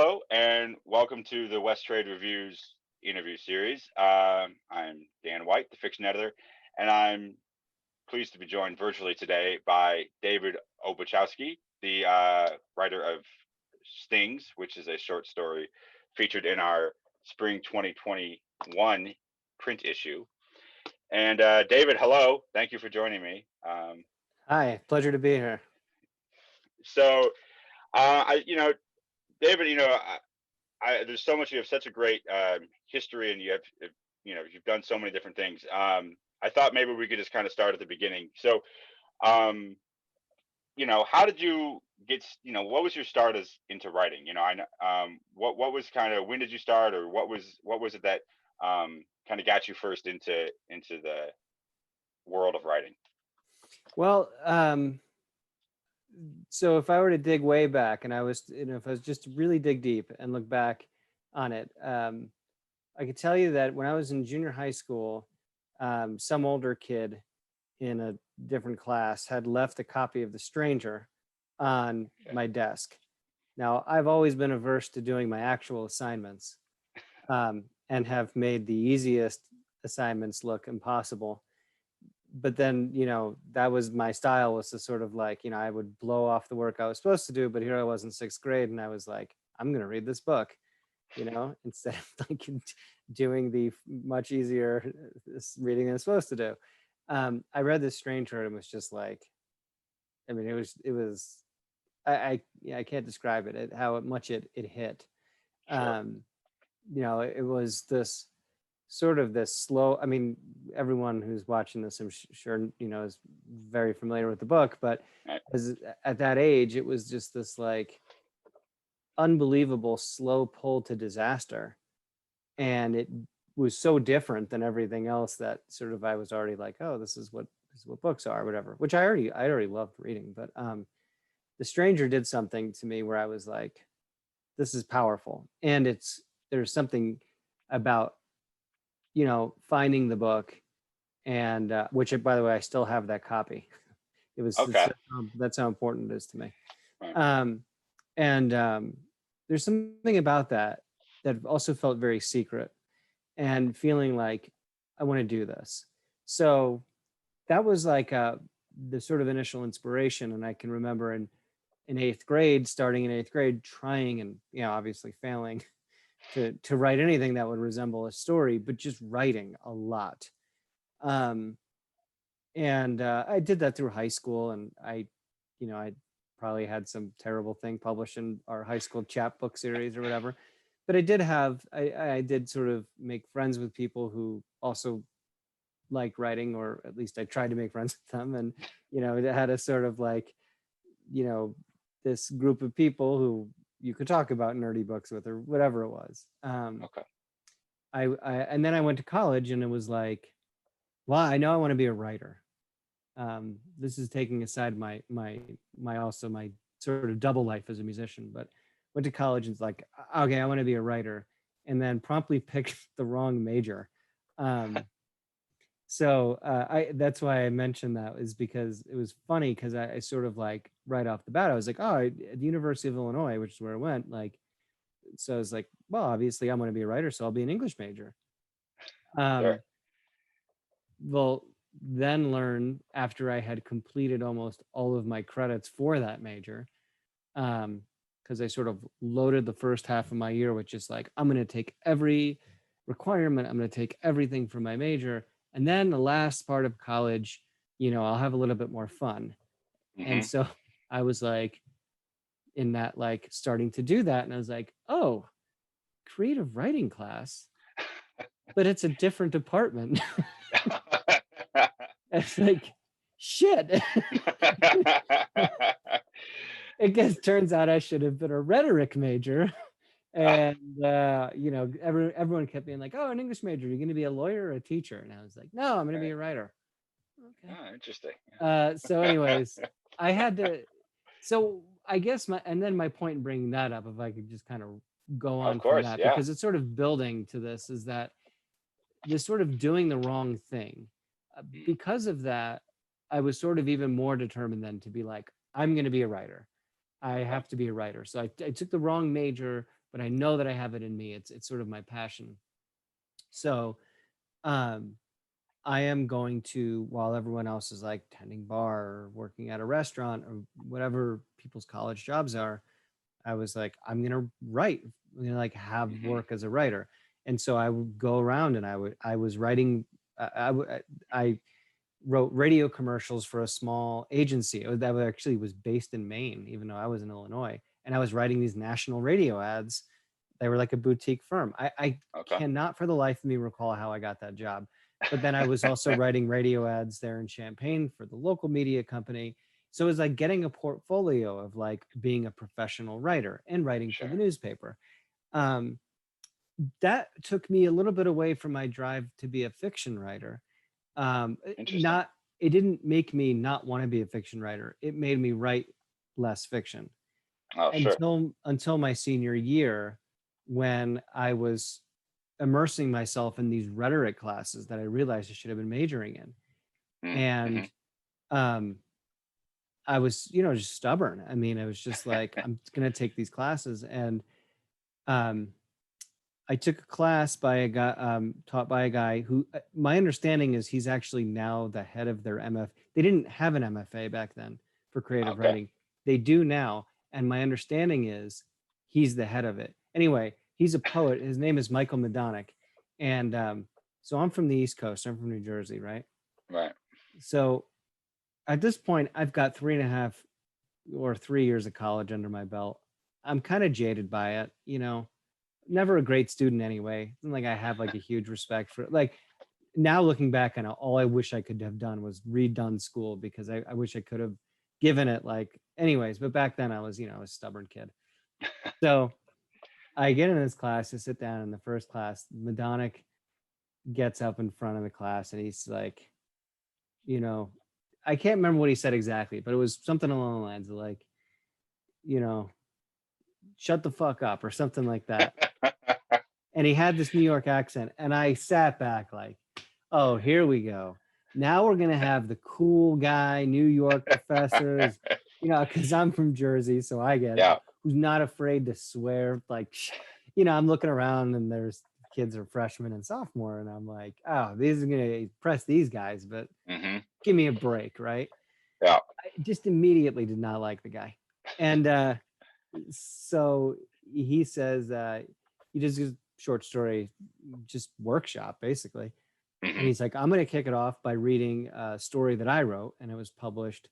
Hello, and welcome to the West Trade Reviews interview series. I'm Dan White, the fiction editor, and I'm pleased to be joined virtually today by David Obuchowski, the writer of Stings, which is a short story featured in our spring 2021 print issue. And David, hello, thank you for joining me. Hi, pleasure to be here. So, David, there's so much. You have such a great history, and you've done so many different things. I thought maybe we could just kind of start at the beginning. So, um, how did you get? What was your start as into writing? I know what was kind of when did you start, or what was it that kind of got you first into the world of writing? Well, so if I were to dig way back and if I was just to really dig deep and look back on it, I could tell you that when I was in junior high school, some older kid in a different class had left a copy of The Stranger on Okay. my desk. Now, I've always been averse to doing my actual assignments, and have made the easiest assignments look impossible. But then, that was my style, was to sort of like, I would blow off the work I was supposed to do, but here I was in sixth grade and I was like, I'm going to read this book, instead of like doing the much easier reading than I'm supposed to do. I read this Stranger and it was just like, I mean, it was, I can't describe how much it hit. Sure. Um, it was this sort of this slow, I mean, everyone who's watching this, I'm sure, is very familiar with the book, but Right. as at that age, it was just this like unbelievable slow pull to disaster. And it was so different than everything else that sort of I was already like, oh, this is what books are, whatever, which I already loved reading. But The Stranger did something to me where I was like, this is powerful. And there's something about finding the book, and which, by the way, I still have that copy. Okay. That's how important it is to me. Right. Um, and There's something about that also felt very secret, and feeling like I want to do this. So that was like the sort of initial inspiration. And I can remember in eighth grade, starting in eighth grade, trying and obviously failing to write anything that would resemble a story, but just writing a lot. Um, and I did that through high school, and I probably had some terrible thing published in our high school chapbook series or whatever. But I did sort of make friends with people who also like writing, or at least I tried to make friends with them. And it had a sort of like, you know, this group of people who you could talk about nerdy books with or whatever it was. Okay. And then I went to college, and it was like, well, I know I want to be a writer. This is taking aside my sort of double life as a musician, but went to college and it's like, okay, I want to be a writer, and then promptly picked the wrong major. Um, I that's why I mentioned that, is because it was funny, because I sort of like right off the bat I was like, oh, at the University of Illinois, which is where I went, like, so I was like, well, obviously I'm going to be a writer, so I'll be an English major. Sure. Um, well, then learn, after I had completed almost all of my credits for that major, because I sort of loaded the first half of my year with just like, I'm going to take every requirement, I'm going to take everything from my major, and then the last part of college, I'll have a little bit more fun. And Hmm. so I was like, in that, like, starting to do that, and I was like, oh, creative writing class, but it's a different department. It's like, shit. It just turns out I should have been a rhetoric major. And everyone kept being like, oh, an English major, you're going to be a lawyer or a teacher? And I was like, no, I'm going to be Right. a writer. Okay. Oh, interesting. So anyways, I had to, so I guess and then my point in bringing that up, if I could just kind of go Of on from course, that, yeah. because it's sort of building to this, is that this sort of doing the wrong thing. Mm. Because of that, I was sort of even more determined then to be like, I'm going to be a writer. I Okay. have to be a writer. So I took the wrong major but I know that I have it in me. It's sort of my passion. So um, I am going to, while everyone else is like tending bar or working at a restaurant or whatever people's college jobs are, I was like, I'm gonna write, I'm gonna like have Hmm. work as a writer. And so I would go around and I was writing, I wrote radio commercials for a small agency that actually was based in Maine, even though I was in Illinois. And I was writing these national radio ads. They were like a boutique firm. I Okay. cannot for the life of me recall how I got that job. But then I was also writing radio ads there in Champaign for the local media company. So it was like getting a portfolio of like being a professional writer and writing for the Sure. newspaper. Um, that took me a little bit away from my drive to be a fiction writer. Interesting. Not, it didn't make me not want to be a fiction writer. It made me write less fiction Oh, sure. until my senior year, when I was immersing myself in these rhetoric classes that I realized I should have been majoring in. Mm-hmm. And um, I was, you know, just stubborn. I mean, I was just like, I'm going to take these classes. And um, I took a class by a guy, taught by a guy who, my understanding is he's actually now the head of their MF. They didn't have an MFA back then for creative Okay. writing. They do now. And my understanding is he's the head of it. Anyway, he's a poet. His name is Michael Medonic. And so I'm from the East Coast. I'm from New Jersey, right? Right. So at this point, I've got 3.5 or 3 years of college under my belt. I'm kind of jaded by it, you know, never a great student anyway. It's not like I have like a huge respect for it. Like now looking back on it, all I wish I could have done was redone school, because I wish I could have given it like anyways. But back then I was, you know, a stubborn kid. So I get in this class, I sit down in the first class. Madonic gets up in front of the class and he's like, you know, I can't remember what he said exactly, but it was something along the lines of like, you know, shut the fuck up or something like that. And he had this New York accent. And I sat back like, oh, here we go. Now we're going to have the cool guy, New York professors, you know, because I'm from Jersey. So I get it. Yeah. Who's not afraid to swear. Like, you know, I'm looking around and there's kids are freshmen and sophomore. And I'm like, oh, these are going to impress these guys, but Hmm. give me a break. Right. Yeah. I just immediately did not like the guy. And so he says, he does a short story, just workshop basically. And Hmm. he's like, I'm going to kick it off by reading a story that I wrote and it was published.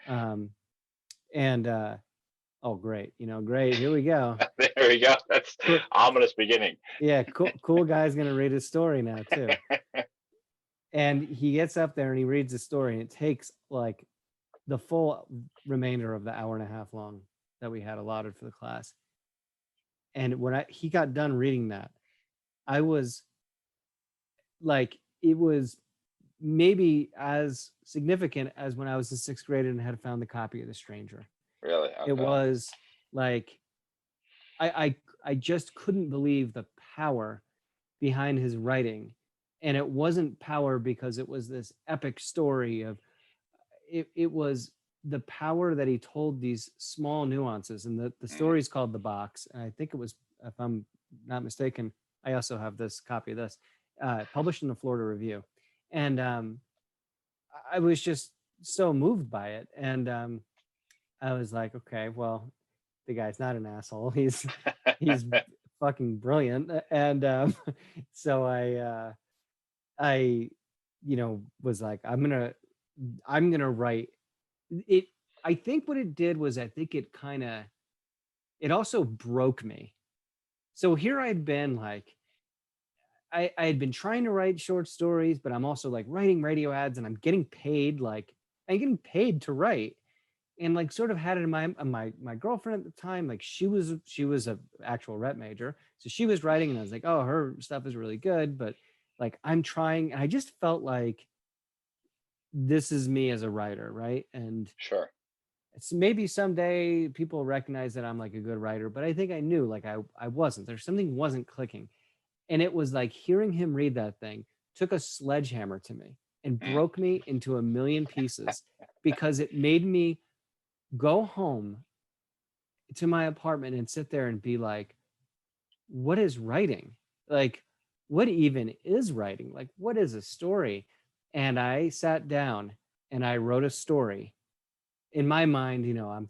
Um, and oh, great. You know, great. Here we go. There we go. That's Cool. ominous beginning. Yeah. Cool guy's going to read his story now too. And he gets up there and he reads the story and it takes like the full remainder of the hour and a half long that we had allotted for the class. And when he got done reading that, I was like, it was maybe as significant as when I was in sixth grade and had found the copy of The Stranger. Really? It Okay. was like, I just couldn't believe the power behind his writing. And it wasn't power because it was this epic story of it was the power that he told these small nuances. And the Hmm. story is called The Box. And I think it was, if I'm not mistaken, I also have this copy of this, published in the Florida Review. And I was just so moved by it. And I was like, okay, well, the guy's not an asshole. He's fucking brilliant. And so I, you know, was like, I'm gonna write it. I think what it did was I think it also broke me. So here I'd been like, I had been trying to write short stories, but I'm also like writing radio ads and I'm getting paid, like I'm getting paid to write. And like sort of had it in my girlfriend at the time, like she was a actual rep major. So she was writing and I was like, oh, her stuff is really good, but like I'm trying, and I just felt like this is me as a writer, right? And Sure. it's maybe someday people recognize that I'm like a good writer, but I think I knew like I wasn't. There's something wasn't clicking. And it was like hearing him read that thing took a sledgehammer to me and Mm. broke me into a million pieces, because it made me go home to my apartment and sit there and be like, what is writing? Like, what even is writing? Like, what is a story? And I sat down and I wrote a story. In my mind, you know, I'm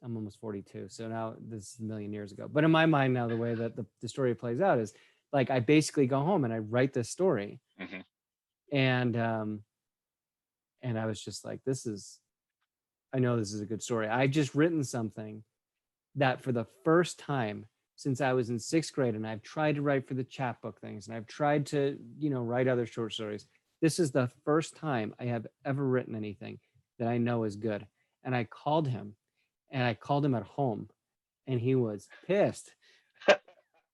almost 42. So now this is a million years ago. But in my mind now, the way that the story plays out is like I basically go home and I write this story. Hmm. And and I was just like, I know this is a good story. I've just written something that for the first time since I was in sixth grade, and I've tried to write for the chapbook things, and I've tried to, you know, write other short stories. This is the first time I have ever written anything that I know is good. And I called him, and I called him at home, and he was pissed.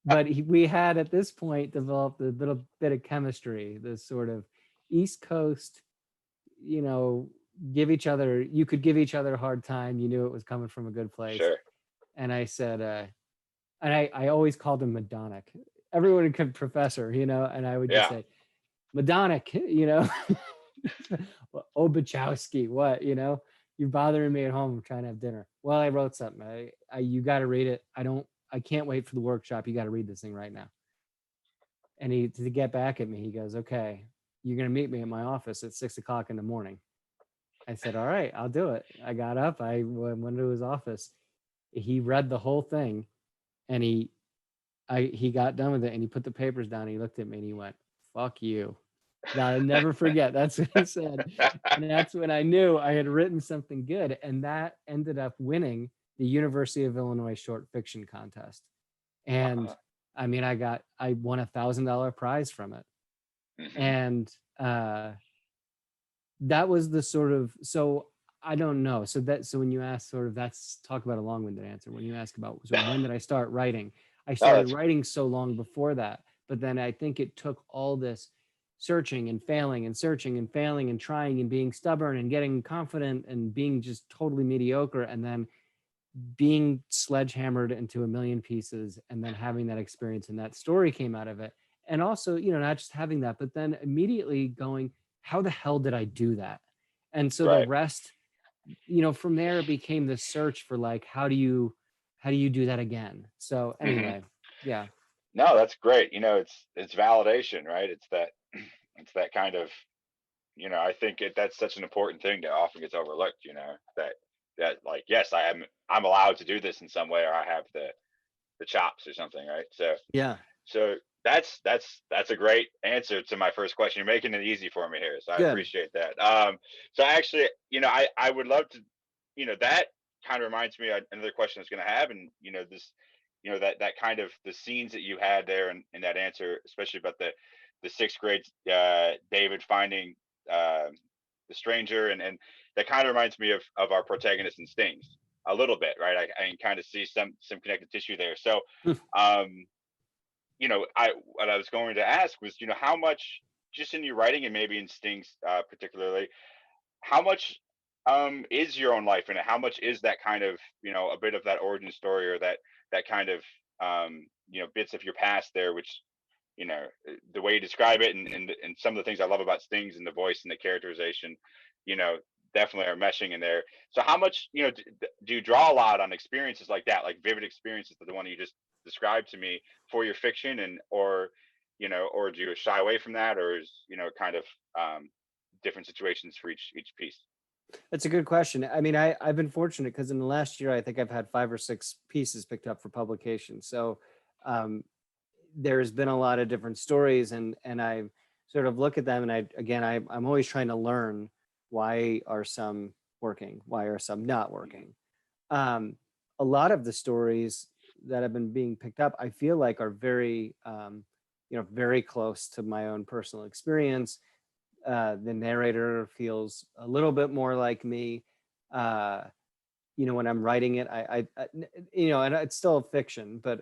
But we had at this point developed a little bit of chemistry, this sort of East Coast, you know, you could give each other a hard time. You knew it was coming from a good place. Sure. And I said, and I always called him Madonic. Everyone could professor, you know, and I would just Yeah. say, Madonic, you know, Obuchowski, what, you know, you're bothering me at home. I'm trying to have dinner. Well, I wrote something. You got to read it. I can't wait for the workshop. You got to read this thing right now. And to get back at me, he goes, okay, you're going to meet me at my office at 6 o'clock in the morning. I said, all right, I'll do it. I got up, I went to his office. He read the whole thing, and he got done with it, and he put the papers down, and he looked at me and he went, fuck you. Now I'll never forget. That's what he said. And that's when I knew I had written something good. And that ended up winning the University of Illinois short fiction contest. And Uh-huh. I mean, I won $1,000 prize from it. Hmm. And that was the sort of, so I don't know. So when you ask sort of, that's talk about a long-winded answer. When you ask about, so when did I start writing? I No, started that's writing so long before that, but then I think it took all this searching and failing and searching and failing and trying and being stubborn and getting confident and being just totally mediocre, and then being sledgehammered into a million pieces, and then having that experience, and that story came out of it. And also, you know, not just having that, but then immediately going, how the hell did I do that? And so the right. rest, you know, from there it became this search for like, how do you do that again? So Hmm. anyway, yeah. No, that's great. You know, it's validation, right? It's that it's that kind of, I think that's such an important thing that often gets overlooked. That like, yes, I'm allowed to do this in some way, or I have the chops or something, right? Yeah. So that's a great answer to my first question. You're making it easy for me here, so I Good. appreciate that. So actually, I would love to, that kind of reminds me of another question I was going to have, and this, that kind of the scenes that you had there in that answer, especially about the sixth grade David finding the stranger, and that kind of reminds me of our protagonist in Stings a little bit, right? I can kind of see some connective tissue there. So um what I was going to ask was, how much, just in your writing and maybe in Stings particularly, how much is your own life in it? How much is that kind of, a bit of that origin story, or that kind of bits of your past there, which, the way you describe it, and some of the things I love about Stings and the voice and the characterization, you know, definitely are meshing in there. So how much, do you draw a lot on experiences like that, like vivid experiences, like the one you just described to me, for your fiction, or do you shy away from that, or is, kind of different situations for each piece? That's a good question. I mean, I've been fortunate because in the last year, I think I've had 5 or 6 pieces picked up for publication. So um, there's been a lot of different stories, and I sort of look at them, and I'm always trying to learn, why are some working, why are some not working. Um, a lot of the stories that have been being picked up, I feel like are very, very close to my own personal experience. The narrator feels a little bit more like me. Uh, when I'm writing it, and it's still fiction, but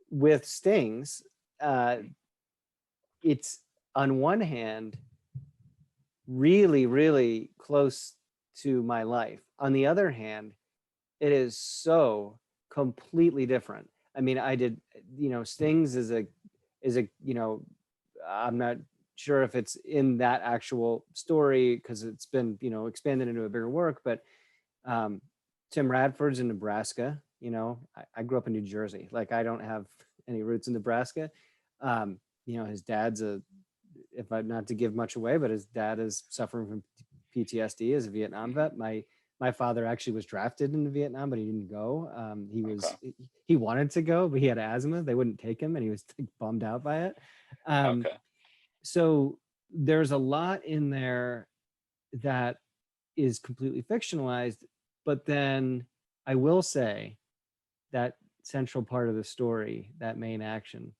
with Stings, uh, it's on one hand really, really close to my life. On the other hand, it is so completely different. I mean, I did, Stings is a, I'm not sure if it's in that actual story because it's been, expanded into a bigger work, but Tim Radford's in Nebraska. You know, I grew up in New Jersey. Like I don't have any roots in Nebraska. You know, his dad's if I not to give much away, but his dad is suffering from PTSD as a Vietnam vet. My father actually was drafted into Vietnam, but he didn't go. Okay. He wanted to go, but he had asthma. They wouldn't take him, and he was like, bummed out by it. Um, Okay. so there's a lot in there that is completely fictionalized, but then I will say that central part of the story, that main action,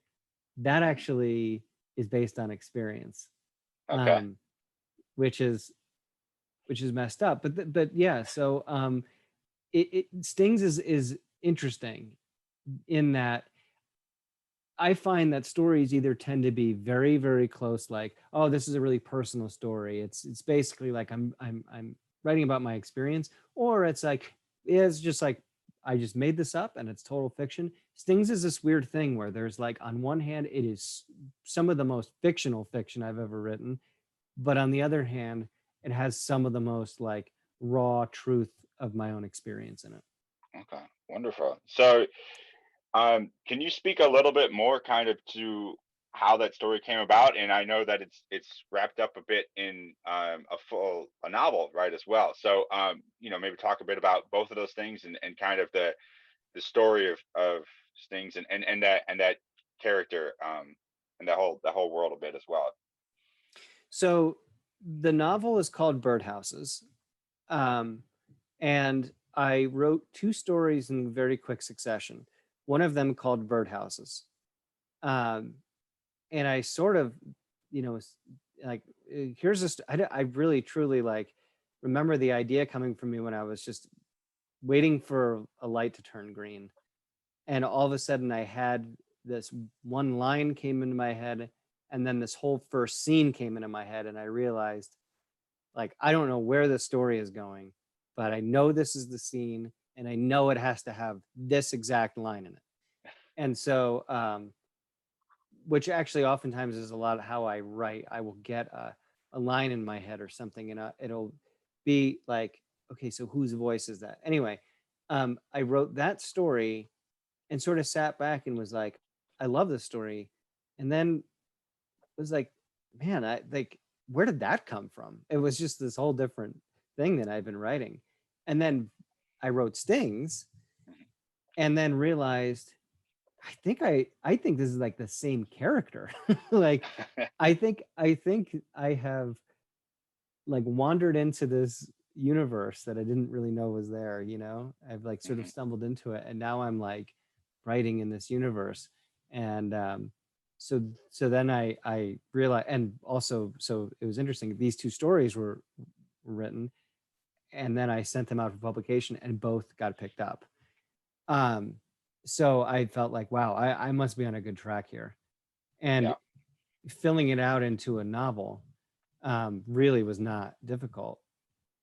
that actually is based on experience, Okay. um, which is messed up. But yeah, so it Stings is interesting in that I find that stories either tend to be very, very close, like, oh, this is a really personal story. It's basically like I'm writing about my experience, or it's like it's just like I just made this up and it's total fiction. Stings is this weird thing where there's like on one hand, it is some of the most fictional fiction I've ever written, but on the other hand, it has some of the most like raw truth of my own experience in it. Okay. Wonderful. So, can you speak a little bit more kind of to how that story came about? And I know that it's wrapped up a bit in a novel, right, as well. So, maybe talk a bit about both of those things and kind of the story of Stings and that character, and the whole world a bit as well. So the novel is called Birdhouses. Um, and I wrote two stories in very quick succession. One of them called Birdhouses. Um, and I sort of, like, here's this, I really truly like remember the idea coming from me when I was just waiting for a light to turn green. And all of a sudden I had this one line came into my head, and then this whole first scene came into my head, and I realized, like, I don't know where the story is going, but I know this is the scene, and I know it has to have this exact line in it. And so, which actually oftentimes is a lot of how I write. I will get a line in my head or something, and it'll be like, okay, so whose voice is that? Anyway, I wrote that story and sort of sat back and was like, I love this story. And then was like, man, I like, where did that come from? It was just this whole different thing that I've been writing. And then I wrote Stings and then realized I think this is like the same character. Like I think I have like wandered into this universe that I didn't really know was there, you know? I've like sort of Mhm. stumbled into it, and now I'm like writing in this universe. And so then I realized, and also so it was interesting. These two stories were written, and then I sent them out for publication, and both got picked up. Um, so I felt like, wow, I must be on a good track here. And Yeah. filling it out into a novel really was not difficult,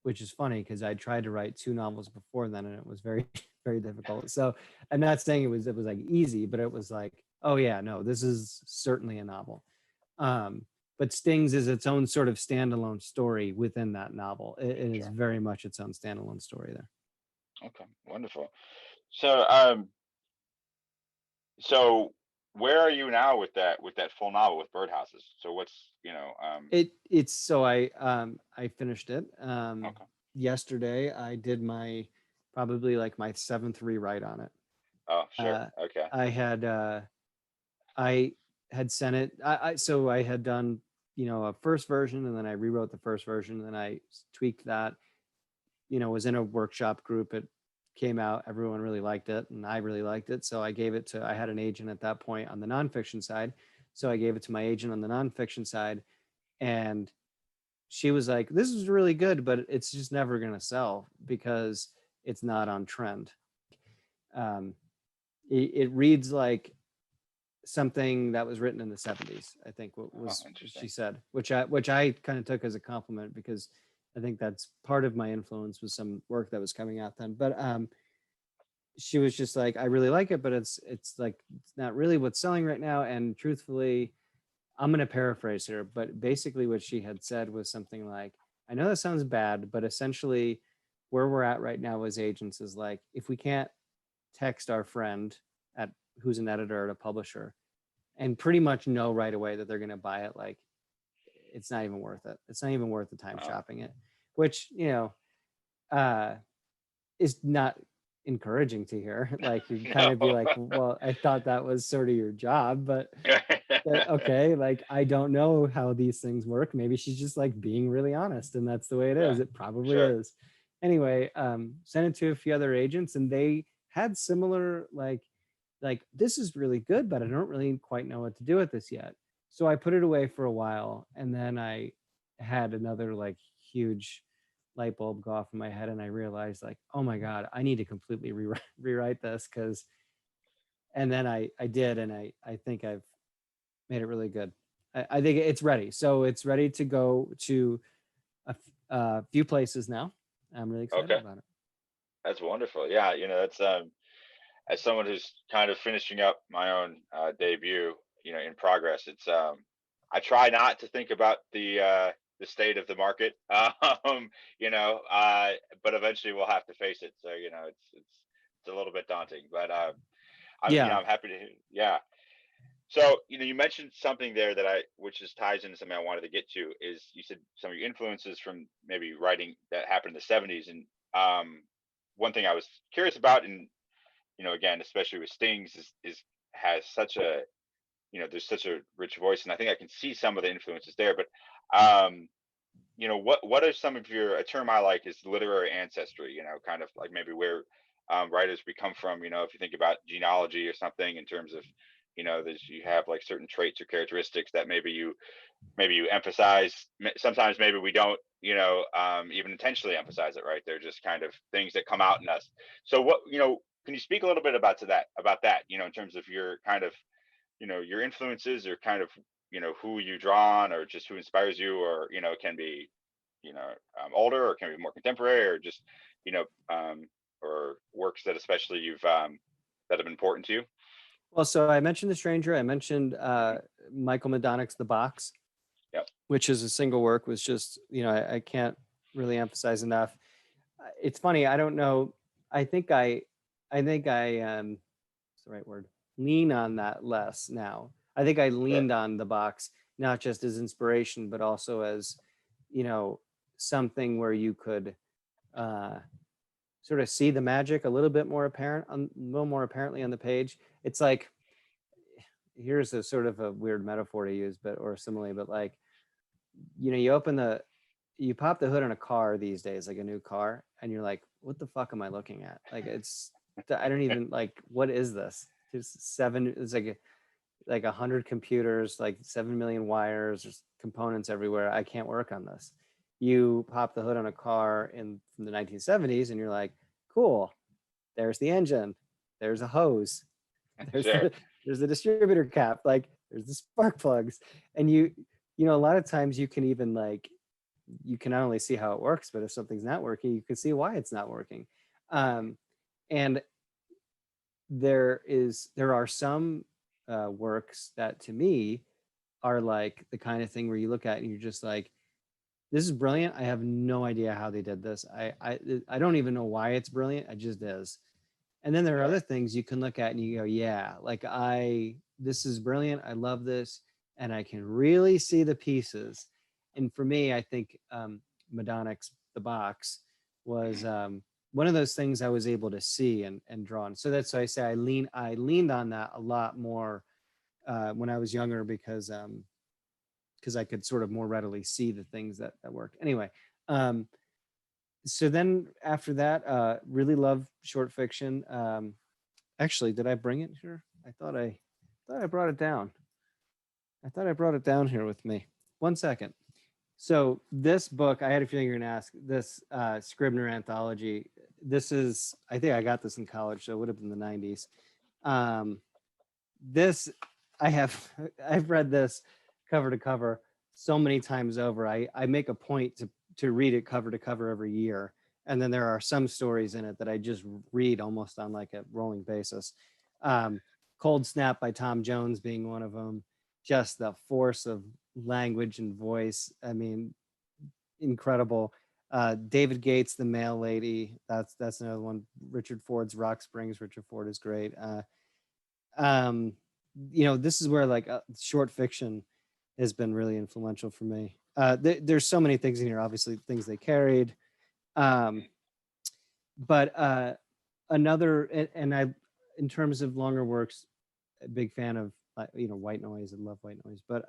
which is funny because I tried to write two novels before then, and it was very, very difficult. So I'm not saying it was like easy, but it was like, oh yeah, no, this is certainly a novel. But Stings is its own sort of standalone story within that novel. It is Sure. very much its own standalone story there. Okay. Wonderful. So where are you now with that full novel with Birdhouses? So what's It's so I finished it okay. yesterday. I did my probably like my seventh rewrite on it. Oh, sure. Uh, Okay. I had I had sent it. So I had done, a first version, and then I rewrote the first version, and then I tweaked that. Was in a workshop group. It came out. Everyone really liked it, and I really liked it. So I gave it to. I had an agent at that point on the nonfiction side, so I gave it to my agent on the nonfiction side, and she was like, "This is really good, but it's just never going to sell because it's not on trend." Um, it reads like something that was written in the 70s, I think what Oh, was she interesting. said, which I kind of took as a compliment because I think that's part of my influence was some work that was coming out then. But she was just like, I really like it, but it's like it's not really what's selling right now. And truthfully, I'm going to paraphrase her, but basically what she had said was something like, I know that sounds bad, but essentially where we're at right now as agents is like, if we can't text our friend at who's an editor at a publisher and pretty much know right away that they're going to buy it. Like, it's not even worth it. It's not even worth the time shopping it, which, is not encouraging to hear. Like, you kind of be like, well, I thought that was sort of your job, but okay, like, I don't know how these things work. Maybe she's just like being really honest, and that's the way it is. It probably is. Anyway, sent it to a few other agents, and they had similar like this is really good, but I don't really quite know what to do with this yet. So I put it away for a while, and then I had another like huge light bulb go off in my head, and I realized, like, oh my God, I need to completely rewrite this, because, and then I did, and I think I've made it really good. I think it's ready. So it's ready to go to a few places now. I'm really excited about it. That's wonderful. Yeah, that's as someone who's kind of finishing up my own debut, in progress. It's I try not to think about the state of the market, but eventually we'll have to face it. So it's a little bit daunting, but I'm happy to. Yeah. So you mentioned something there which just ties into something I wanted to get to, is you said some of your influences from maybe writing that happened in the '70s, and one thing I was curious about, and again, especially with Stings, is has such a there's such a rich voice, and I think I can see some of the influences there. But what are some of a term I like is literary ancestry, kind of like maybe where writers we come from, if you think about genealogy or something, in terms of you have like certain traits or characteristics that maybe you emphasize. Sometimes maybe we don't even intentionally emphasize it, right? They're just kind of things that come out in us. So what can you speak a little bit about that, in terms of your kind of your influences, or kind of who you draw on, or just who inspires you, or it can be older, or can be more contemporary, or just or works that especially you've that have been important to you. Well, so I mentioned The Stranger. I mentioned Michael Medonick's The Box, which is a single work. Was just, I can't really emphasize enough. It's funny. I don't know. I think I what's the right word? Lean on that less now. I think I leaned on The Box, not just as inspiration, but also as, something where you could sort of see the magic a little more apparently on the page. It's like, here's a sort of a weird metaphor to use, or simile, but like, you pop the hood on a car these days, like a new car, and you're like, what the fuck am I looking at? Like, I don't even like, what is this? It's like 100 computers, like 7 million wires, there's components everywhere. I can't work on this. You pop the hood on a car from the 1970s, and you're like, cool, there's the engine, there's a hose, there's the distributor cap, like there's the spark plugs. And a lot of times you can even you can not only see how it works, but if something's not working, you can see why it's not working. And there are some works that to me are like the kind of thing where you look at and you're just like, this is brilliant. I have no idea how they did this. I don't even know why it's brilliant. It just is. And then there are other things you can look at and you go, yeah, like this is brilliant. I love this. And I can really see the pieces. And for me, I think Medonick's The Box was one of those things I was able to see and draw on. So that's why I say I leaned on that a lot more when I was younger, because I could sort of more readily see the things that worked. Anyway, so then after that, really love short fiction. Actually, did I bring it here? I thought I brought it down. I thought I brought it down here with me. One second. So this book, I had a feeling you're gonna ask, this Scribner Anthology. This is, I think I got this in college, so it would have been the 90s. This, I've read this cover to cover so many times over. I make a point to read it cover to cover every year. And then there are some stories in it that I just read almost on like a rolling basis. Cold Snap by Tom Jones being one of them. Just the force of language and voice. I mean, incredible. David Gates, The Mail Lady. That's another one. Richard Ford's Rock Springs. Richard Ford is great. This is where like short fiction has been really influential for me. There's so many things in here, obviously things they carried. But another, and I, in terms of longer works, a big fan of White Noise. I love White Noise. But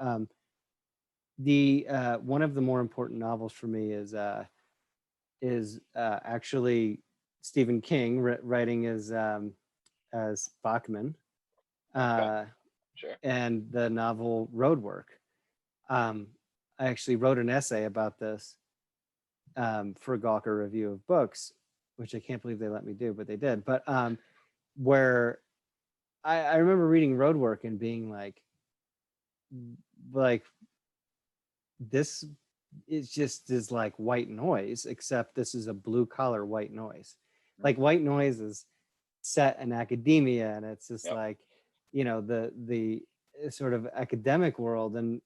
the one of the more important novels for me is actually Stephen King writing as Bachman, Sure. and the novel Roadwork. I actually wrote an essay about this for a Gawker Review of Books, which I can't believe they let me do, but they did. But where I remember reading Roadwork and being like this is like White Noise, except this is a blue collar White Noise. Like White Noise is set in academia, and it's just like the sort of academic world. And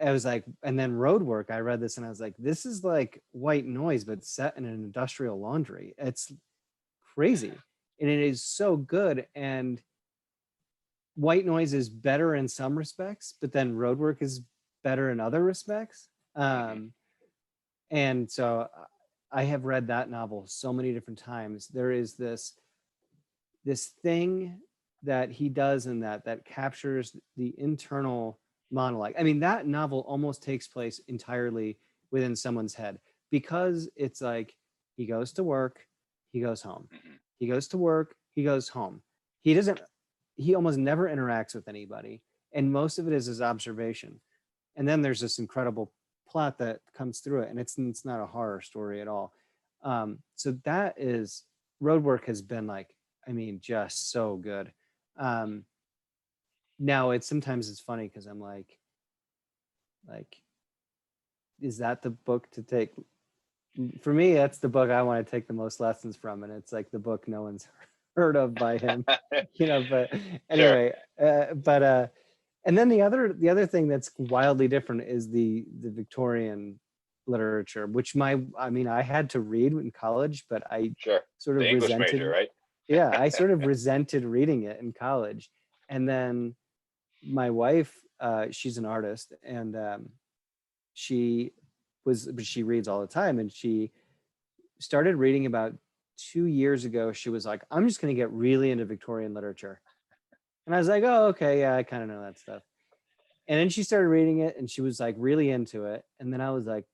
I was like, and then Roadwork, I read this and I was like, this is like White Noise but set in an industrial laundry. It's crazy, and it is so good. And White Noise is better in some respects, but then Roadwork is better in other respects. And so I have read that novel so many different times. There is this thing that he does in that captures the internal monologue. I mean, that novel almost takes place entirely within someone's head, because it's like he goes to work, he goes home. He goes to work, he goes home. He almost never interacts with anybody, and most of it is his observation. And then there's this incredible plot that comes through it, and it's not a horror story at all. So that is, Roadwork has been like, I mean, just so good. Now sometimes it's funny because I'm like, is that the book to take? For me, that's the book I want to take the most lessons from, and it's like the book no one's heard of by him, But anyway, sure. And then the other thing that's wildly different is the Victorian literature, which I had to read in college, but I sort of the English resented, major, right? Yeah, I sort of resented reading it in college. And then my wife, she's an artist, and she reads all the time, and she started reading about 2 years ago. She was like, I'm just going to get really into Victorian literature. And I was like, oh, okay, yeah, I kind of know that stuff. And then she started reading it, and she was like really into it. And then I was like,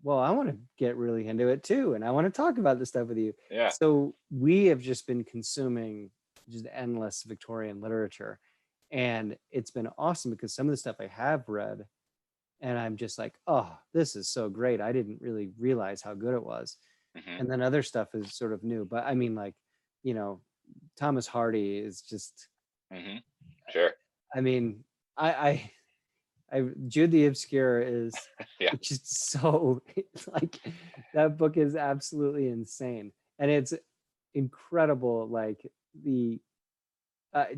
well, I want to get really into it too, and I want to talk about this stuff with you. Yeah. So we have just been consuming just endless Victorian literature, and it's been awesome because some of the stuff I have read, and I'm just like, oh, this is so great. I didn't really realize how good it was. And then other stuff is sort of new. But I mean, like, Thomas Hardy is just, sure. I mean, I Jude the Obscure is just so, like, that book is absolutely insane, and it's incredible, like the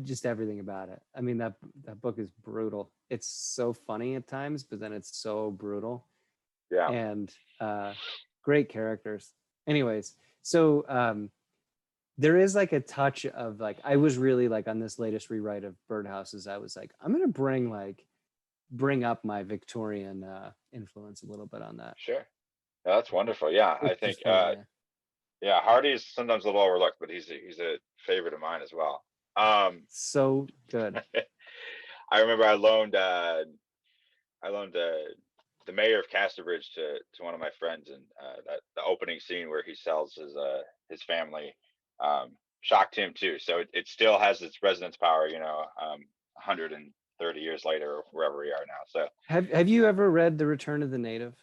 just everything about it. I mean, that book is brutal. It's so funny at times, but then it's so brutal. Yeah. And great characters. Anyways, so there is like a touch of like, I was really like on this latest rewrite of Birdhouses, I was like, I'm gonna bring up my Victorian influence a little bit on that. Sure. That's wonderful. Yeah, I think Hardy's sometimes a little overlooked, but he's a favorite of mine as well. So good. I remember I loaned the mayor of Casterbridge to one of my friends, and that the opening scene where he sells his family shocked him too. So it still has its resonance power, 130 years later, or wherever we are now. So have you ever read The Return of the Native?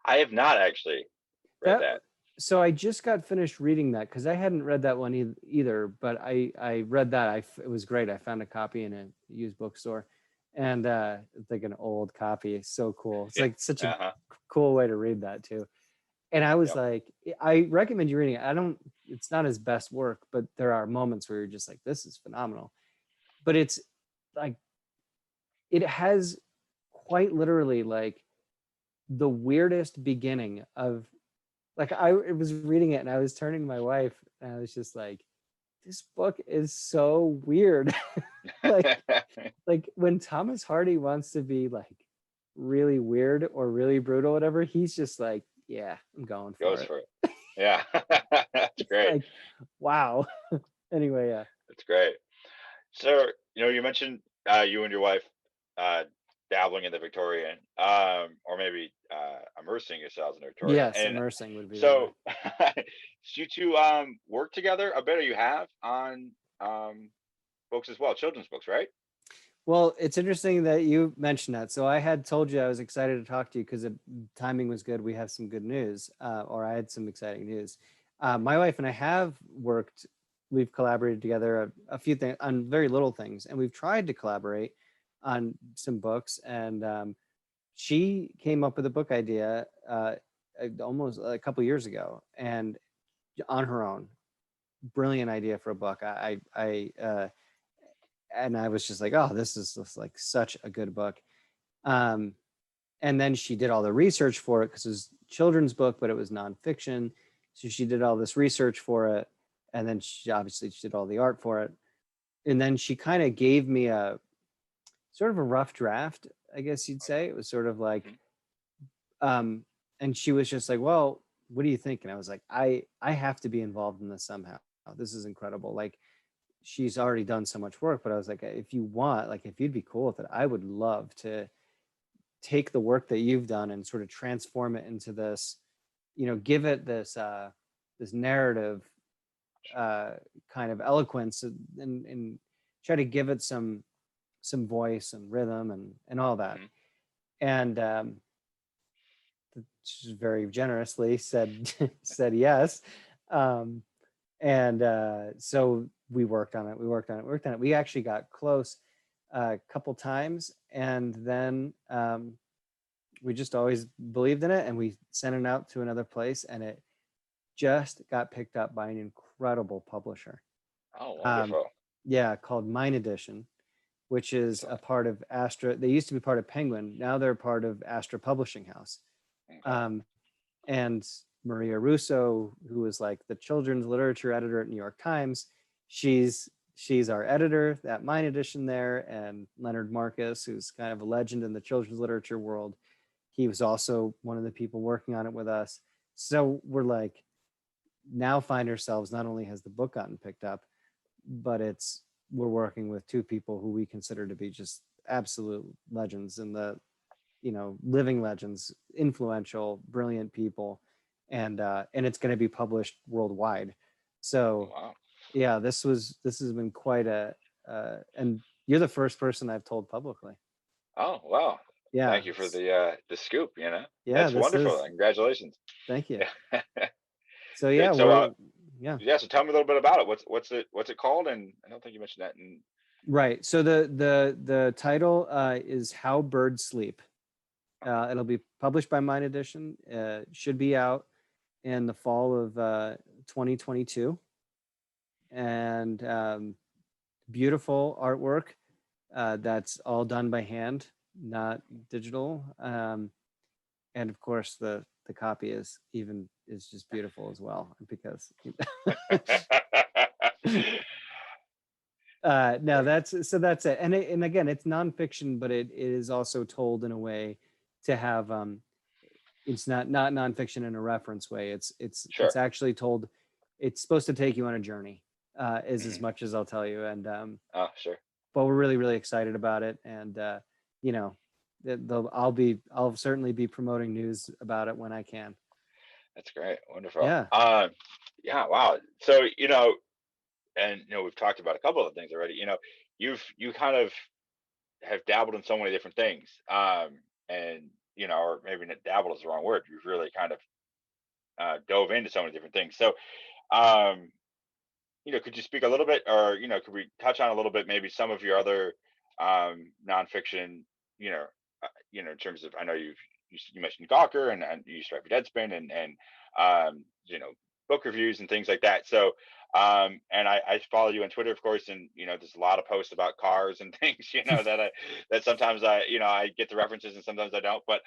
I have not actually read that. So I just got finished reading that because I hadn't read that one either, but I read that. It was great. I found a copy in a used bookstore, and it's like an old copy. It's so cool. It's like such a cool way to read that too. And I was like, I recommend you reading it. It's not his best work, but there are moments where you're just like, this is phenomenal. But it's like, it has quite literally like the weirdest beginning of like I was reading it and I was turning to my wife and I was just like, this book is so weird. like like when Thomas Hardy wants to be like really weird or really brutal, whatever, he's just like, yeah, I'm going for Goes it. for it. Yeah. That's It's great. like, wow. Anyway, yeah. That's great. So, you mentioned you and your wife uh, dabbling in the Victorian, or maybe immersing yourselves in the Victorian. Yes, And immersing would be the way. so, you two work together a bit, or you have on books as well, children's books, right? Well, it's interesting that you mentioned that. So I had told you I was excited to talk to you because the timing was good. We have some good news, or I had some exciting news. My wife and I have worked, we've collaborated together a few things on very little things, and we've tried to collaborate on some books. And she came up with a book idea almost a couple years ago, and on her own, brilliant idea for a book. And I was just like, oh, this is just like such a good book. Um, and then she did all the research for it because it was a children's book, but it was nonfiction. So she did all this research for it, and then she did all the art for it. And then she kind of gave me a sort of a rough draft, I guess you'd say. It was sort of like, Mhm. um, and she was just like, well, what do you think? And I was like, I have to be involved in this somehow. This is incredible. Like, she's already done so much work, but I was like, if you want, like, if you'd be cool with it, I would love to take the work that you've done and sort of transform it into this, give it this this narrative uh kind of eloquence, and try to give it some voice and rhythm and all that. Mhm. And she very generously said said yes. um and so we worked on it. We actually got close a couple times, and then we just always believed in it, and we sent it out to another place, and it just got picked up by an incredible publisher. Oh, um, wonderful. yeah, called Mine Edition, which is a Excellent. part of Astra. They used to be part of Penguin, now they're part of Astra Publishing House. Okay. um, and Maria Russo, who was like the children's literature editor at New York Times, she's she's our editor at Mine Edition there. And Leonard Marcus, who's kind of a legend in the children's literature world, he was also one of the people working on it with us. So we're like, now find ourselves, not only has the book gotten picked up, but we're working with two people who we consider to be just absolute legends in the, living legends, influential, brilliant people. And it's going to be published worldwide. So Wow. yeah, this has been quite a and you're the first person I've told publicly. Oh, wow. Yeah, Thank you for the scoop. yeah, That's this wonderful. is, Congratulations. thank you. Yeah. So yeah, Good. So, yeah. yeah. So, tell me a little bit about it. What's it called? And I don't think you mentioned that. And Right. So the title is How Birds Sleep. It'll be published by Mine Edition. Should be out in the fall of 2022. And beautiful artwork that's all done by hand, not digital. And of course, the copy is just beautiful as well, because no, that's it. And again, it's nonfiction, but it is also told in a way to have it's not nonfiction in a reference way. It's Sure. actually told. It's supposed to take you on a journey, is as Hmm. much as I'll tell you. And Oh, sure. but we're really really excited about it. And you know, I'll certainly be promoting news about it when I can. That's great. Wonderful. Yeah. Yeah. Wow. So, and we've talked about a couple of things already. You kind of have dabbled in so many different things. And or maybe not dabbled is the wrong word. You've really kind of dove into so many different things. So, um, could you speak a little bit, or could we touch on a little bit, maybe some of your other nonfiction, you know, in terms of, I know you mentioned Gawker, and you used to write for Deadspin, and book reviews and things like that. So, and I follow you on Twitter, of course, and there's a lot of posts about cars and things, that sometimes I get the references and sometimes I don't. But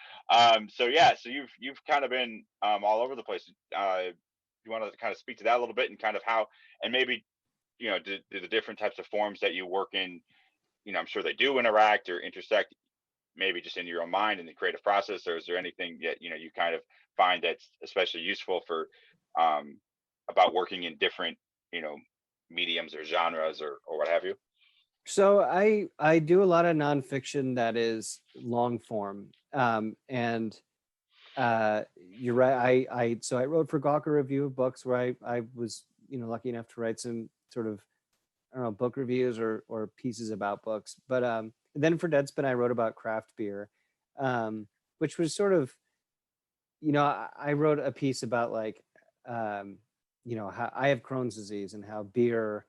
so yeah, so you've kind of been all over the place. You want to kind of speak to that a little bit and kind of how, and maybe do the different types of forms that you work in, I'm sure they do interact or intersect, maybe just in your own mind in the creative process, or is there anything that you kind of find that's especially useful for about working in different you know mediums or genres or what have you? So I do a lot of nonfiction that is long form, and you're right. I wrote for Gawker Review of Books, where I was lucky enough to write some sort of, I don't know, book reviews or pieces about books. But then for Deadspin, I wrote about craft beer, which was sort of, I wrote a piece about like, how I have Crohn's disease and how beer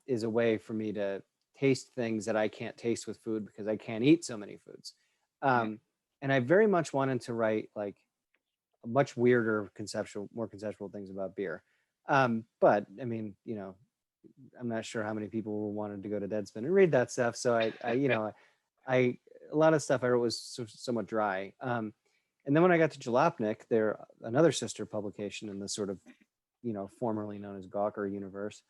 is a way for me to taste things that I can't taste with food because I can't eat so many foods. Mhm. And I very much wanted to write like much weirder more conceptual things about beer. But I mean, I'm not sure how many people wanted to go to Deadspin and read that stuff. So I a lot of stuff I wrote was somewhat dry. And then when I got to Jalopnik, they're another sister publication in the sort of, formerly known as Gawker universe.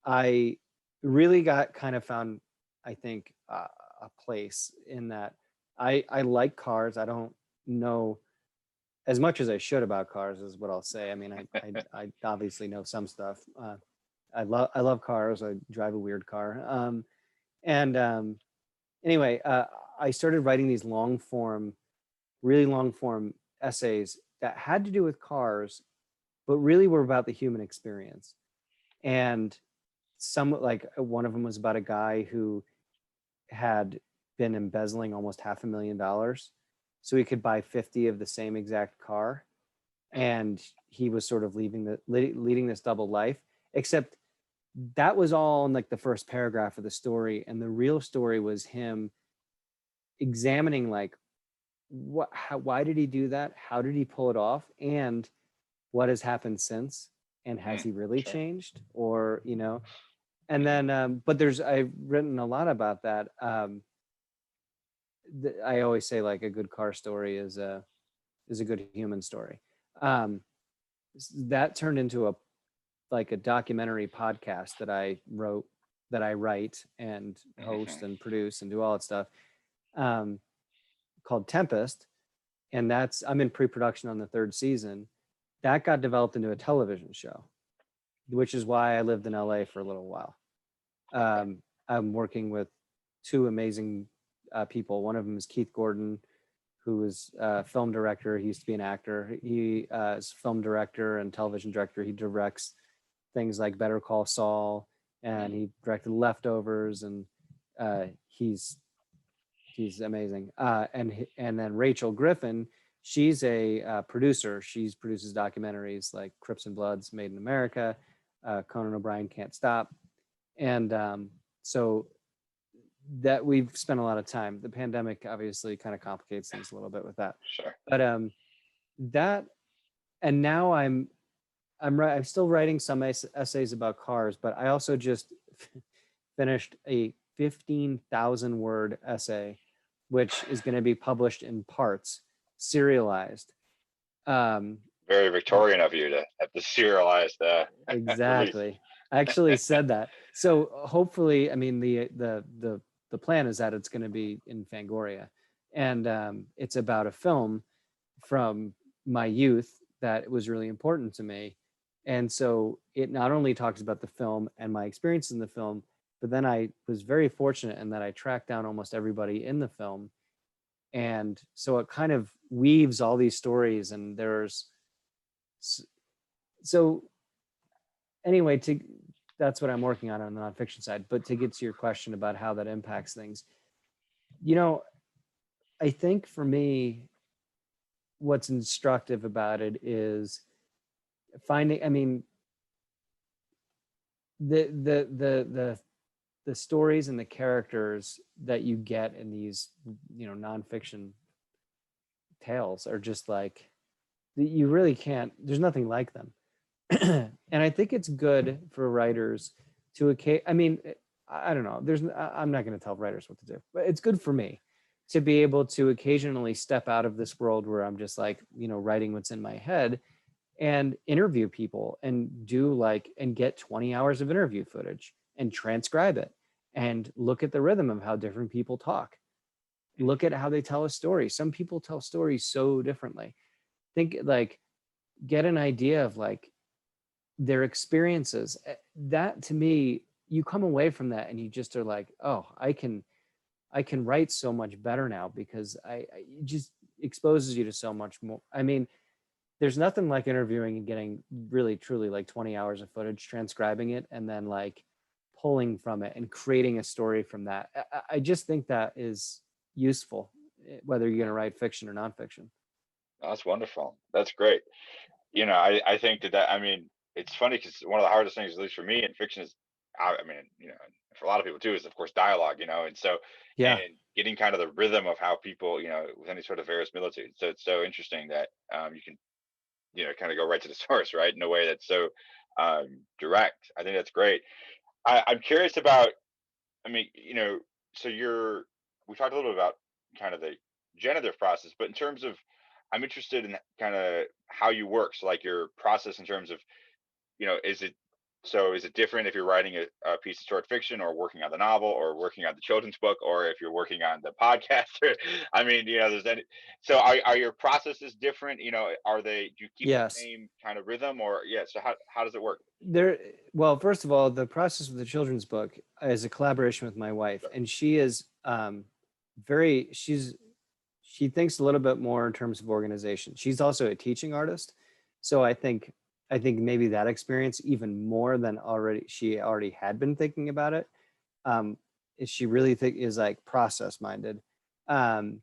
I really got kind of found, I think, a place in that I like cars. I don't know as much as I should about cars, is what I'll say. I mean, I obviously know some stuff. I love cars. I drive a weird car. And anyway, I started writing these really long form essays that had to do with cars, but really were about the human experience. And like one of them was about a guy who had been embezzling almost $500,000 so he could buy 50 of the same exact car. And he was sort of leading this double life, except that was all in like the first paragraph of the story. And the real story was him examining like why did he do that? How did he pull it off? And what has happened since? And has he really Sure. changed? Or, and then, but I've written a lot about that. I always say like a good car story is a good human story. That turned into a documentary podcast that I write and host Mhm. and produce and do all that stuff, called Tempest. And I'm in pre-production on the third season. That got developed into a television show, which is why I lived in LA for a little while. Okay. I'm working with two amazing people. One of them is Keith Gordon, who is a film director. He used to be an actor. He is film director and television director. He directs things like Better Call Saul, and he directed Leftovers, and he's amazing. And then Rachel Griffin, she's a producer. She produces documentaries like Crips and Bloods, Made in America, Conan O'Brien Can't Stop, and so that we've spent a lot of time. The pandemic obviously kind of complicates things a little bit with that, Sure. but that, and now I'm still writing some essays about cars, but I also just finished a 15,000 word essay, which is going to be published in parts, serialized. Um, Very Victorian of you to have the serialized release. exactly. I actually said that. So hopefully, I mean, the plan is that it's going to be in Fangoria, and it's about a film from my youth that was really important to me. And so it not only talks about the film and my experience in the film, but then I was very fortunate in that I tracked down almost everybody in the film. And so it kind of weaves all these stories, and so anyway, that's what I'm working on the nonfiction side. But to get to your question about how that impacts things, you know, I think for me, what's instructive about it is finding, I mean, the stories and the characters that you get in these, nonfiction tales are just like, You really can't, there's nothing like them. And I think it's good for writers to, I mean, I don't know, I'm not going to tell writers what to do, but it's good for me to be able to occasionally step out of this world where I'm just like, writing what's in my head and interview people and do like, and get 20 hours of interview footage and transcribe it and look at the rhythm of how different people talk. Look at how they tell a story. Some people tell stories so differently. Think like, get an idea of like their experiences. That to me, you come away from that and you just are like, oh, I can write so much better now because it just exposes you to so much more. I mean, there's nothing like interviewing and getting really truly like 20 hours of footage, transcribing it, and then like pulling from it and creating a story from that. I just think that is useful, whether you're going to write fiction or nonfiction. That's wonderful. That's great. I think that, I mean, it's funny because one of the hardest things, at least for me in fiction, is, I mean, for a lot of people too, is of course dialogue, and so, Yeah. and getting kind of the rhythm of how people, with any sort of verisimilitude. So it's so interesting that you can, kind of go right to the source, right, in a way that's so direct. I think that's great. I'm curious about, I mean, so we talked a little bit about kind of the generative process, but in terms of, I'm interested in kind of how you work. So like your process in terms of, is it different if you're writing a piece of short fiction or working on the novel or working on the children's book, or if you're working on the podcast? I mean, there's any, so are your processes different? Are they, do you keep the Yes. same kind of rhythm, or, yeah, so how does it work? There, well, first of all, the process of the children's book is a collaboration with my wife, and she is very, she thinks a little bit more in terms of organization. She's also a teaching artist, so I think maybe that experience even more than she already had been thinking about it. Is she really is like process minded. um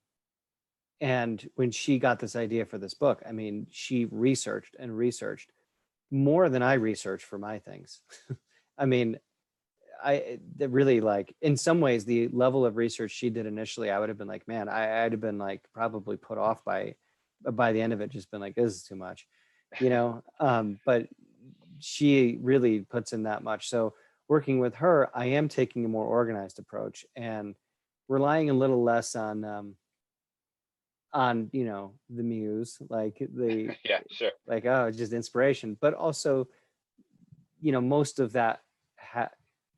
and when she got this idea for this book, I mean, she researched and researched more than I research for my things. I mean, really, like, in some ways, the level of research she did initially, I would have been like, man, I'd have been like probably put off by the end of it, just been like, this is too much, but she really puts in that much. So working with her, I am taking a more organized approach and relying a little less on the muse, like Yeah, sure. oh, it's just inspiration, but also most of that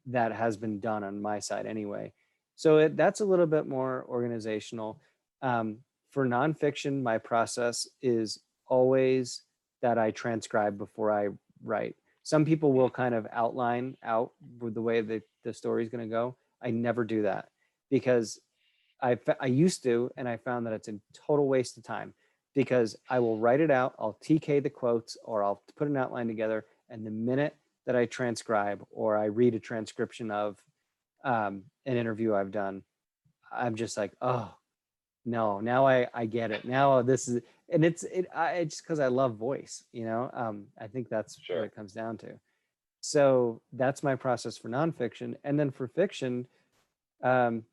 that has been done on my side anyway. So that's a little bit more organizational. um, for nonfiction, my process is always that I transcribe before I write. Some people will kind of outline out with the way that the story is going to go. I never do that because I used to, and I found that it's a total waste of time because I will write it out, I'll TK the quotes, or I'll put an outline together, and the minute that I transcribe or I read a transcription of an interview I've done, I'm just like, oh no, now I get it. Now this is, and it's just because I love voice, I think that's what Sure. it comes down to. So that's my process for nonfiction, and then for fiction. Um,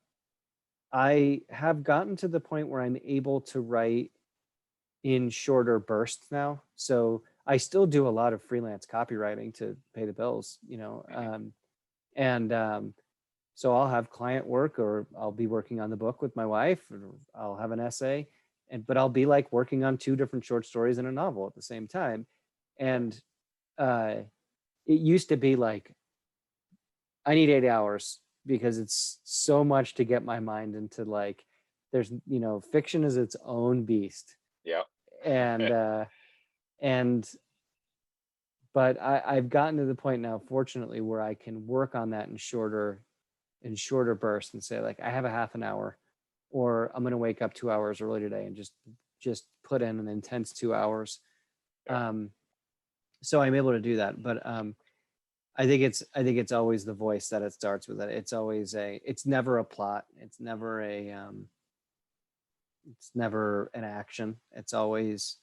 I have gotten to the point where I'm able to write in shorter bursts now. So I still do a lot of freelance copywriting to pay the bills, Mhm. and so I'll have client work, or I'll be working on the book with my wife, or I'll have an essay, but I'll be like working on two different short stories and a novel at the same time. And uh, it used to be like I need 8 hours because it's so much to get my mind into, like, there's, fiction is its own beast. Yeah. And, and, but I've gotten to the point now, fortunately, where I can work on that in shorter bursts and say, like, I have a half an hour, or I'm going to wake up 2 hours early today and just put in an intense 2 hours. Yeah. So I'm able to do that. But, I think it's always the voice that it starts with. It. It's never a plot. It's never an action. It's always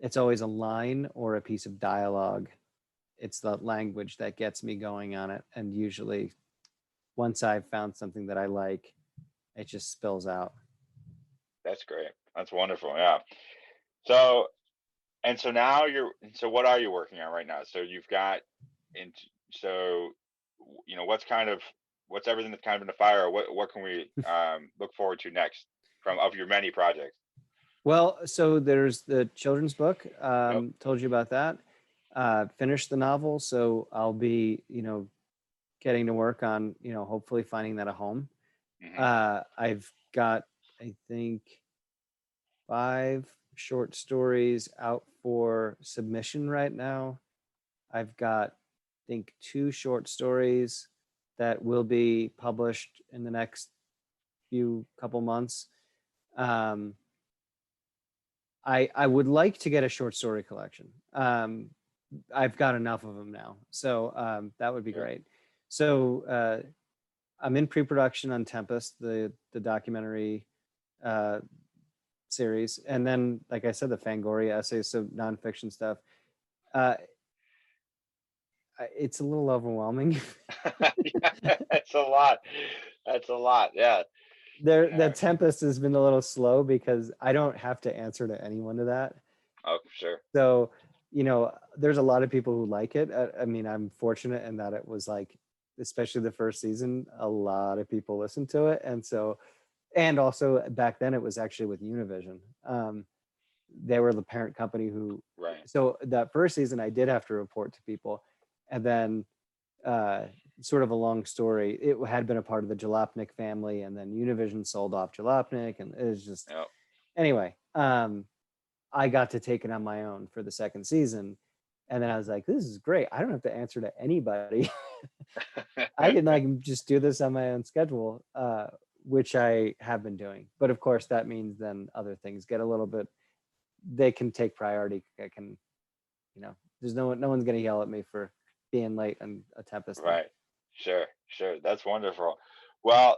a line or a piece of dialogue. It's the language that gets me going on it. And usually once I've found something that I like, it just spills out. That's great. That's wonderful. Yeah. So And so now so what are you working on right now? So you've got, and so, what's what's everything that's kind of in the fire? Or what can we look forward to next from of your many projects? Well, so there's the children's book. Yep. Told you about that. Finished the novel, so I'll be, getting to work on, hopefully finding that a home. Hmm. I've got, I think, 5 short stories out for submission right now. I've got, I think, 2 short stories that will be published in the next few couple months. Um, I would like to get a short story collection. I've got enough of them now, so that would be Yeah. great. So I'm in pre-production on Tempest, the documentary uh, series, and then, like I said, the Fangoria essays, so nonfiction stuff. Uh, it's a little overwhelming. Yeah, that's a lot. That's a lot. Yeah. The Yeah. Tempest has been a little slow because I don't have to answer to anyone to that. Oh, sure. So, there's a lot of people who like it. I mean, I'm fortunate in that it was like, especially the first season, a lot of people listened to it. And so, and also back then it was actually with Univision. They were the parent company who, Right. so that first season I did have to report to people. And then, uh, sort of a long story, it had been a part of the Jalopnik family, and then Univision sold off Jalopnik, and it was just, Yep. anyway. I got to take it on my own for the second season. And then I was like, this is great. I don't have to answer to anybody. I can like just do this on my own schedule, which I have been doing. But of course, that means then other things get a little bit, they can take priority. I can, there's no one's going to yell at me for being late on a Tempest thing. Right. Sure. Sure. That's wonderful. Well,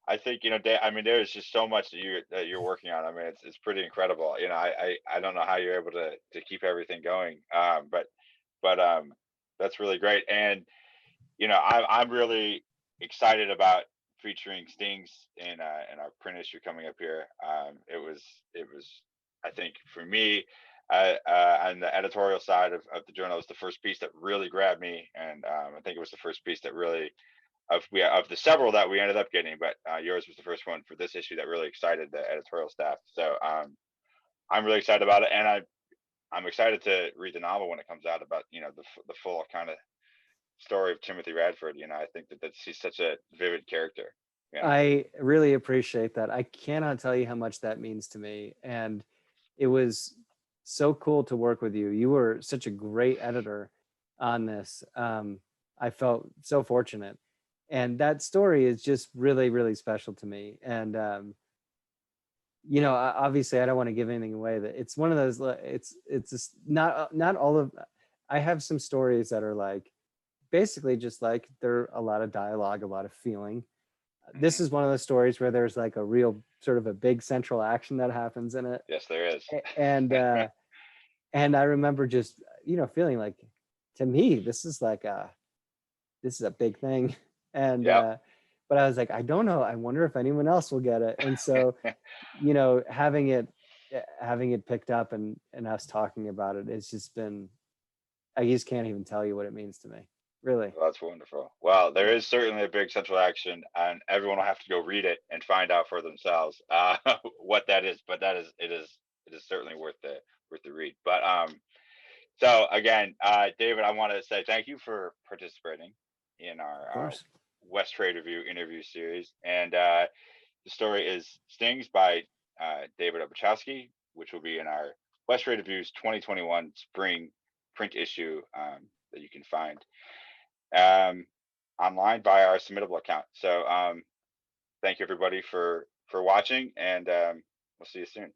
I think, I mean, there's just so much that you're working on. I mean, it's pretty incredible. I don't know how you're able to keep everything going. But that's really great. And I'm really excited about featuring Stings in our print issue coming up here. It was I think for me, on the editorial side of the journal, it was the first piece that really grabbed me, and I think it was the first piece that really of the several that we ended up getting, but yours was the first one for this issue that really excited the editorial staff. So I'm really excited about it, and I'm excited to read the novel when it comes out about the full kind of story of Timothy Radford. I think that he's such a vivid character. I really appreciate that. I cannot tell you how much that means to me. And it was so cool to work with you. You were such a great editor on this. I felt so fortunate. And that story is just really, really special to me. And, obviously I don't want to give anything away. That it's one of those, it's just not all of, I have some stories that are like, basically just like, they're a lot of dialogue, a lot of feeling. This Mhm. is one of those stories where there's like a real sort of a big central action that happens in it. Yes, there is. And I remember just, feeling like, to me, this is a big thing. And Yep. but I was like, I don't know, I wonder if anyone else will get it. And so, having it picked up, and us talking about it, it's just been, I just can't even tell you what it means to me, really. Well, that's wonderful. Well, there Yeah. is certainly a big central action, and everyone will have to go read it and find out for themselves what that is. But it is certainly worth the read. But so again, David, I want to say thank you for participating in Of our course. West Trade Review interview series. And the story is Stings by David Obuchowski, which will be in our West Trade Review's 2021 spring print issue that you can find um, online via our submittable account. So thank you everybody for watching, and we'll see you soon.